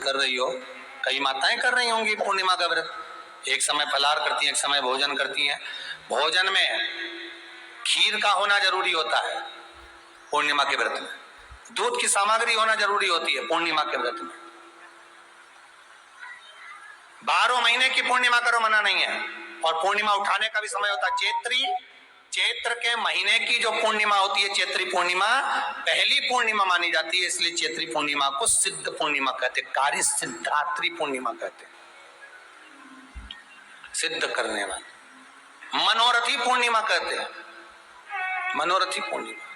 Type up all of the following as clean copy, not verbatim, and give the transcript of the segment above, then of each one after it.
कर रही हो, कई माताएं कर रही होंगी पूर्णिमा का व्रत। एक समय फलाहार करती हैं, एक समय भोजन करती हैं। भोजन में खीर का होना जरूरी होता है पूर्णिमा के व्रत में। दूध की सामग्री होना जरूरी होती है पूर्णिमा के व्रत में। 12 महीने की पूर्णिमा करो, मना नहीं है। और पूर्णिमा उठाने का भी समय होता है। चैत्र के महीने की जो पूर्णिमा होती है, चैत्री पूर्णिमा पहली पूर्णिमा मानी जाती है, इसलिए चैत्री पूर्णिमा को सिद्ध पूर्णिमा कहते हैं, कार्य सिद्धात्री पूर्णिमा कहते हैं, सिद्ध करने वाली। मनोरथी पूर्णिमा कहते हैं, मनोरथी पूर्णिमा।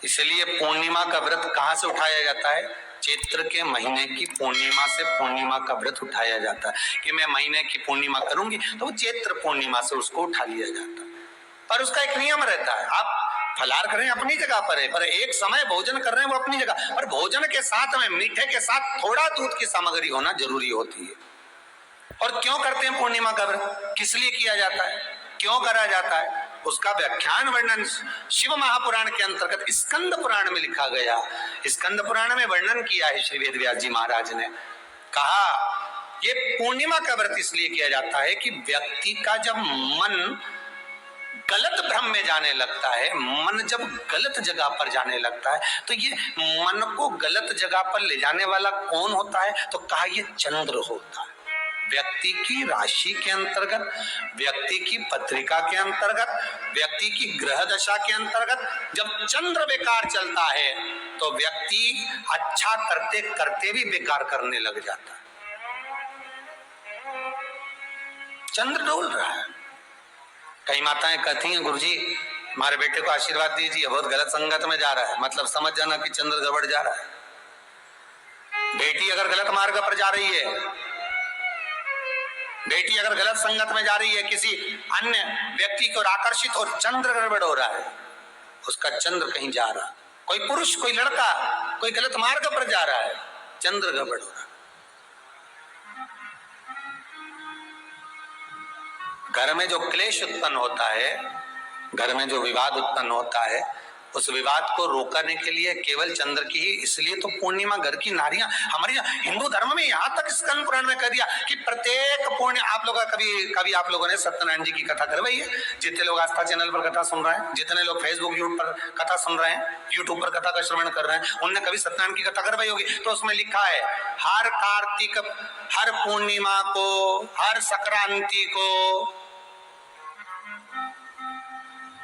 इसलिए पूर्णिमा का व्रत कहां से उठाया जाता है? चैत्र के महीने की पूर्णिमा से पूर्णिमा का व्रत उठाया जाता है कि मैं महीने की पूर्णिमा करूंगी, तो वो चैत्र पूर्णिमा से उसको उठा लिया जाता है। पर उसका एक नियम रहता है, आप फलाहार कर रहे हैं अपनी जगह पर है, पर एक समय भोजन कर रहे हैं वो अपनी जगह पर। भोजन के साथ में मीठे के साथ थोड़ा दूध की सामग्री होना जरूरी होती है। और क्यों करते हैं पूर्णिमा का व्रत, किस लिए किया जाता है, क्यों करा जाता है, उसका व्याख्यान वर्णन शिव महापुराण के अंतर्गत स्कंद पुराण में लिखा गया। स्कंद पुराण में वर्णन किया है श्री वेदव्यास जी महाराज ने। कहा ये पूर्णिमा का व्रत इसलिए किया जाता है कि व्यक्ति का जब मन गलत भ्रम में जाने लगता है, मन जब गलत जगह पर जाने लगता है, तो ये मन को गलत जगह पर ले जाने वाला कौन होता है? तो कहा ये चंद्र होता है। व्यक्ति की राशि के अंतर्गत, व्यक्ति की पत्रिका के अंतर्गत, व्यक्ति की ग्रह दशा के अंतर्गत जब चंद्र बेकार चलता है तो व्यक्ति अच्छा करते करते भी बेकार करने लग जाता है। चंद्र डोल रहा है। कई माताएं कहती हैं, गुरुजी हमारे बेटे को आशीर्वाद दीजिए, बहुत गलत संगत में जा रहा है। मतलब समझ जाना कि चंद्र गड़बड़ जा रहा है। बेटी अगर गलत मार्ग पर जा रही है, बेटी अगर गलत संगत में जा रही है, किसी अन्य व्यक्ति को आकर्षित हो, चंद्र गड़बड़ हो रहा है, उसका चंद्र कहीं जा रहा है। कोई पुरुष, कोई लड़का, कोई गलत मार्ग पर जा रहा है, चंद्र गड़बड़ हो रहा है। घर में जो क्लेश उत्पन्न होता है, घर में जो विवाद उत्पन्न होता है, उस विवाद को रोकने के लिए केवल चंद्र की ही, इसलिए तो पूर्णिमा घर की नारियां, हमारे हिंदू धर्म में यहाँ तक स्कंद पुराण में कह दिया कि प्रत्येक पूर्ण, आप लोग कभी आप लोगों ने सत्यनारायण जी की कथा करवाई है? जितने लोग आस्था चैनल पर कथा सुन रहे हैं, जितने लोग फेसबुक यूट्यूब पर कथा सुन रहे हैं, यूट्यूब पर कथा का श्रवण कर रहे हैं, उनने कभी सत्यनारायण की कथा करवाई होगी। तो उसमें लिखा है हर कार्तिक, हर पूर्णिमा को, हर संक्रांति को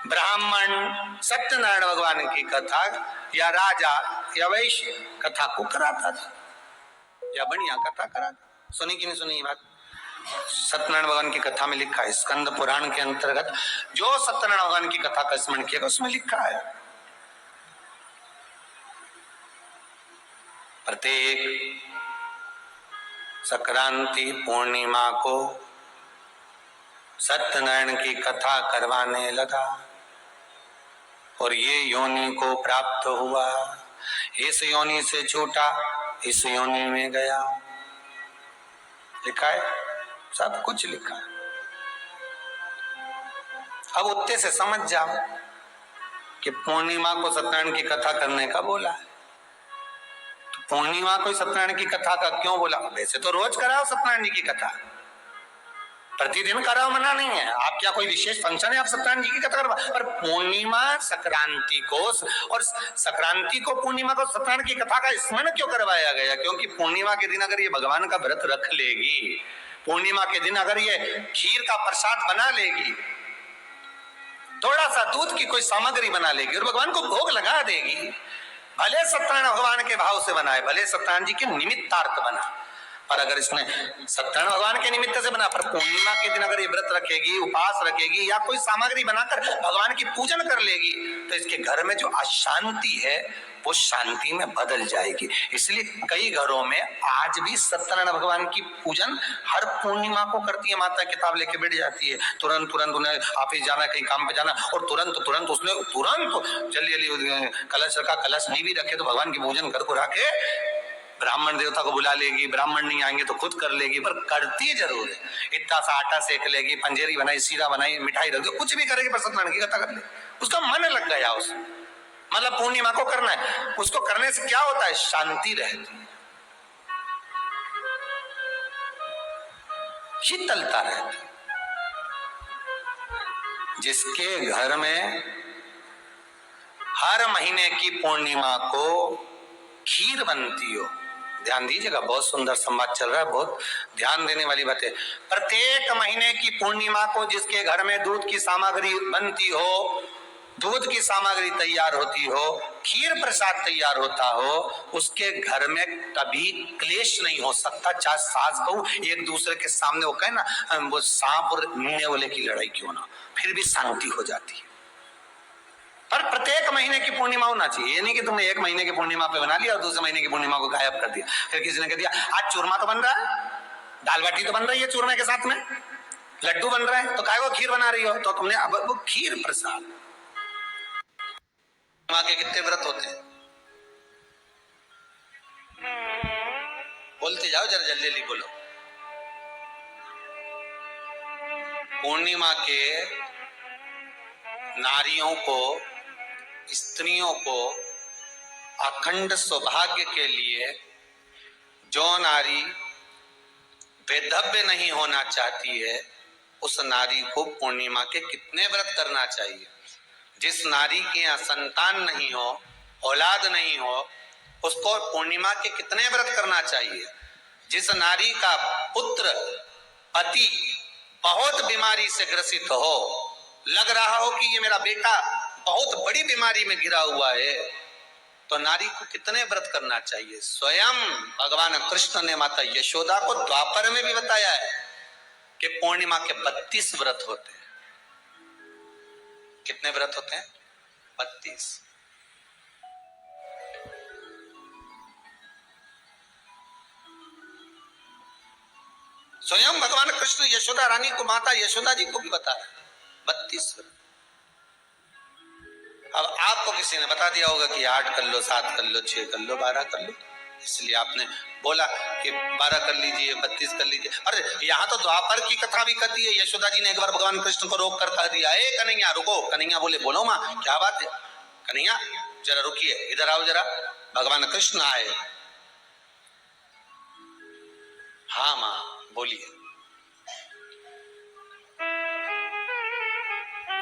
ब्राह्मण सत्यनारायण भगवान की कथा या राजा या वैश्य कथा को कराता था, या बढ़िया कथा कराता। सुनी कि नहीं सुनी बात? सत्यनारायण भगवान की कथा में लिखा है, स्कंद पुराण के अंतर्गत जो सत्यनारायण भगवान की कथा का स्मरण किया उसमें लिखा है प्रत्येक संक्रांति पूर्णिमा को सत्यनारायण की कथा करवाने लगा और ये योनि को प्राप्त हुआ, इस योनि से छूटा, इस योनि में गया। लिखा है, सब कुछ लिखा है। अब उत्ते से समझ जाओ कि पूर्णिमा को सत्यनारायण की कथा करने का बोला है। तो पूर्णिमा को सत्यनारायण की कथा का क्यों बोला? वैसे तो रोज कराओ सत्यनारायण जी की कथा, प्रतिदिन कराओ, मना नहीं है। आप क्या कोई विशेष फंक्शन है आप सत्यनारायण जी की कथा करवा, पर पूर्णिमा संक्रांति को और संक्रांति को पूर्णिमा को सत्यनारायण की कथा का स्मरण क्यों करवाया गया? क्योंकि पूर्णिमा के दिन अगर ये भगवान का व्रत रख लेगी, पूर्णिमा के दिन अगर ये खीर का प्रसाद बना लेगी, थोड़ा सा दूध की कोई सामग्री बना लेगी और भगवान को भोग लगा देगी, भले सत्यनारायण भगवान के भाव से बनाए, भले सत्यनारायण जी के निमित्तार्थ बना, पर अगर इसने सत्यनारायण भगवान के निमित्त से बना, पर पूर्णिमा के दिन अगर ये व्रत रखेगी, उपास रखेगी या कोई सामग्री बनाकर भगवान की पूजन कर लेगी, तो इसके घर में जो अशांति है वो शांति में बदल जाएगी। इसलिए कई घरों में आज भी सत्यनारायण भगवान की पूजन हर पूर्णिमा को करती है। माता किताब लेके बैठ जाती है, तुरंत उन्हें ऑफिस जाना, कहीं काम पे जाना, और तुरंत उसने जल्दी कलश रखा, कलश नहीं भी रखे तो भगवान की पूजन कर को रखे, ब्राह्मण देवता को बुला लेगी, ब्राह्मण नहीं आएंगे तो खुद कर लेगी, पर करती जरूर है। इतना सा आटा सेक लेगी, पंजेरी बनाई, सीरा बनाई, मिठाई रख दो, कुछ भी करेगी, पर सत्यनारायण की कथा कर ले, उसका मन लग गया उसमें। मतलब पूर्णिमा को करना है। उसको करने से क्या होता है? शांति रहती है, शीतलता रहती है। जिसके घर में हर महीने की पूर्णिमा को खीर बनती हो, ध्यान दीजिएगा, बहुत सुंदर संवाद चल रहा है, बहुत ध्यान देने वाली बात है। प्रत्येक महीने की पूर्णिमा को जिसके घर में दूध की सामग्री बनती हो, दूध की सामग्री तैयार होती हो, खीर प्रसाद तैयार होता हो, उसके घर में कभी क्लेश नहीं हो सकता। चाहे सास बहू एक दूसरे के सामने वो कहे ना, वो सांप और नीने वाले की लड़ाई क्यों ना, फिर भी शांति हो जाती है। पर प्रत्येक महीने की पूर्णिमा होना चाहिए। ये नहीं कि तुमने एक महीने की पूर्णिमा पे बना लिया और दूसरे महीने की पूर्णिमा को गायब कर दिया। फिर किसी ने कह दिया आज चूरमा तो बन रहा है, दाल बाटी तो बन रही है चूरमे के साथ में, लड्डू बन रहा है, तो काय वो खीर बना रही हो? तो तुमने अब वो खीर प्रसाद। पूर्णिमा के कितने व्रत होते हैं? बोलते जाओ जरा, जल्दी जल्दी बोलो। पूर्णिमा के नारियों को, स्त्रियों को अखंड सौभाग्य के लिए, जो नारी वैधव्य नहीं होना चाहती है, उस नारी को पूर्णिमा के कितने व्रत करना चाहिए? जिस नारी के यहाँ संतान नहीं हो, औलाद नहीं हो, उसको पूर्णिमा के कितने व्रत करना चाहिए? जिस नारी का पुत्र पति बहुत बीमारी से ग्रसित हो, लग रहा हो कि ये मेरा बेटा बहुत बड़ी बीमारी में गिरा हुआ है, तो नारी को कितने व्रत करना चाहिए? स्वयं भगवान कृष्ण ने माता यशोदा को द्वापर में भी बताया है कि पूर्णिमा के 32 व्रत होते हैं। कितने व्रत होते हैं? 32। स्वयं भगवान कृष्ण यशोदा रानी को, माता यशोदा जी को भी बता रहे हैं 32 व्रत। अब आपको किसी ने बता दिया होगा कि 8 कर लो, 7 कर लो, 6 कर लो, 12 कर लो, इसलिए आपने बोला कि 12 कर लीजिए, 32 कर लीजिए। अरे यहाँ तो द्वापर की कथा भी कहती है। यशोदा जी ने एक बार भगवान कृष्ण को रोक कर कह दिया, ए कन्हैया रुको। कन्हैया बोले बोलो माँ क्या बात है? कन्हैया जरा रुकिए, इधर आओ जरा। भगवान कृष्ण आए। हाँ माँ बोलिए।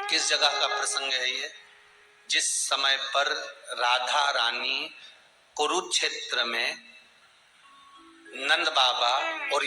किस जगह का प्रसंग है ये? जिस समय पर राधा रानी कुरुक्षेत्र में नंद बाबा और